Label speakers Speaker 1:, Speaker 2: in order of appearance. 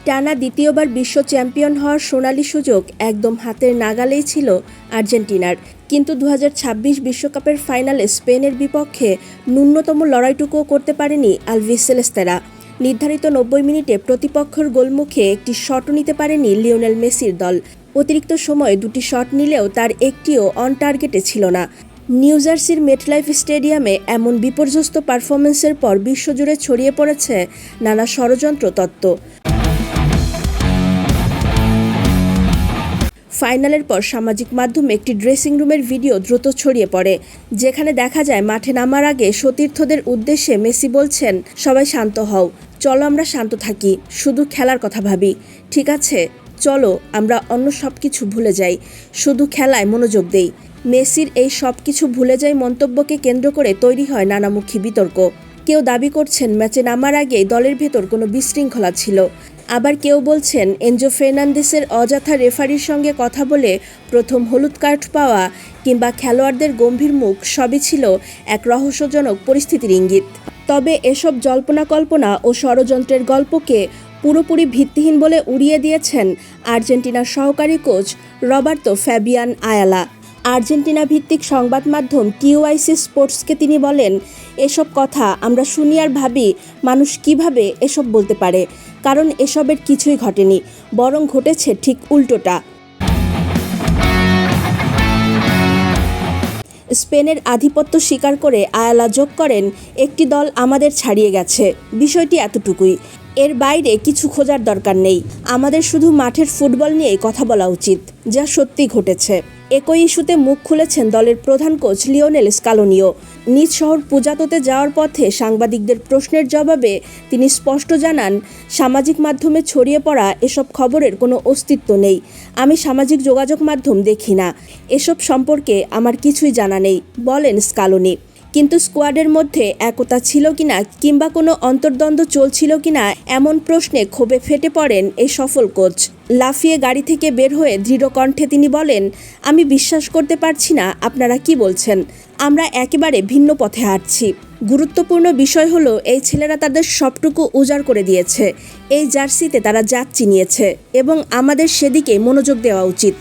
Speaker 1: টানা দ্বিতীয়বার বিশ্ব চ্যাম্পিয়ন হওয়ার সোনালি সুযোগ একদম হাতের নাগালেই ছিল আর্জেন্টিনার। কিন্তু 2026 বিশ্বকাপের ফাইনালে স্পেনের বিপক্ষে ন্যূনতম লড়াইটুকুও করতে পারেনি আলবিসেলেস্তেরা। নির্ধারিত 90 মিনিটে প্রতিপক্ষের গোলমুখে একটি শটও নিতে পারেনি লিওনেল মেসির দল। অতিরিক্ত সময়ে দুটি শট নিলেও তার একটিও অন টার্গেটে ছিল না। নিউ জার্সির মেটলাইফ স্টেডিয়ামে এমন বিপর্যস্ত পারফরমেন্সের পর বিশ্বজুড়ে ছড়িয়ে পড়েছে নানা ষড়যন্ত্র তত্ত্ব। ফাইনালের পর সামাজিক মাধ্যমে একটি ড্রেসিং রুমের ভিডিও দ্রুত ছড়িয়ে পড়ে, যেখানে দেখা যায় মাঠে নামার আগে সতীর্থদের উদ্দেশ্যে মেসি বলছেন, সবাই শান্ত হও, চলো আমরা শান্ত থাকি, শুধু খেলার কথা ভাবি, ঠিক আছে, চলো আমরা অন্য সব কিছু ভুলে যাই, শুধু খেলায় মনোযোগ দেই। মেসির এই সব কিছু ভুলে যাই মন্তব্যকে কেন্দ্র করে তৈরি হয় নানামুখী বিতর্ক। কেউ দাবি করছেন ম্যাচে নামার আগেই দলের ভেতর কোনো বিশৃঙ্খলা ছিল, আবার কেউ বলছেন এনজো ফের্নান্দেসের অযথা রেফারির সঙ্গে কথা বলে প্রথম হলুদ কার্ড পাওয়া কিংবা খেলোয়াড়দের গম্ভীর মুখ সবই ছিল এক রহস্যজনক পরিস্থিতির ইঙ্গিত। তবে এসব জল্পনা কল্পনা ও ষড়যন্ত্রের গল্পকে পুরোপুরি ভিত্তিহীন বলে উড়িয়ে দিয়েছেন আর্জেন্টিনার সহকারী coach Roberto Fabian Ayala. Argentina ভিত্তিক সংবাদ মাধ্যম টিওআইসি স্পোর্টসকে তিনি বলেন, এসব কথা আমরা শুনি আর ভাবি মানুষ কিভাবে এসব বলতে পারে, কারণ এসবের কিছুই ঘটেনি, বরং ঘটেছে ঠিক উল্টোটা। স্পেনের আধিপত্য স্বীকার করে আয়ালা যোগ করেন, একটি দল আমাদের ছাড়িয়ে গেছে, বিষয়টি এতটুকুই, এর বাইরে কিছু খোঁজার দরকার নেই, আমাদের শুধু মাঠের ফুটবল নিয়েই কথা বলা উচিত, যা সত্যি ঘটেছে। একই ইস্যুতে মুখ খুলেছেন দলের প্রধান কোচ লিওনেল স্কালোনিও। নিজ শহর পুজাতোতে যাওয়ার পথে সাংবাদিকদের প্রশ্নের জবাবে তিনি স্পষ্ট জানান, সামাজিক মাধ্যমে ছড়িয়ে পড়া এসব খবরের কোনো অস্তিত্ব নেই, আমি সামাজিক যোগাযোগ মাধ্যম দেখি না, এসব সম্পর্কে আমার কিছুই জানা নেই, বলেন স্কালোনি। কিন্তু স্কোয়াডের মধ্যে একতা ছিল কিনা কিংবা কোনো অন্তর্দ্বন্দ্ব চলছিল কিনা এমন প্রশ্নে ক্ষোভে ফেটে পড়েন এই সফল কোচ। লাফিয়ে গাড়ি থেকে বের হয়ে দৃঢ় কণ্ঠে তিনি বলেন, আমি বিশ্বাস করতে পারছি না আপনারা কি বলছেন, আমরা একেবারে ভিন্ন পথে হাঁটছি। গুরুত্বপূর্ণ বিষয় হলো এই ছেলেরা তাদের সবটুকু উজাড় করে দিয়েছে, এই জার্সিতে তারা জাত চিনিয়েছে এবং আমাদের সেদিকে মনোযোগ দেওয়া উচিত।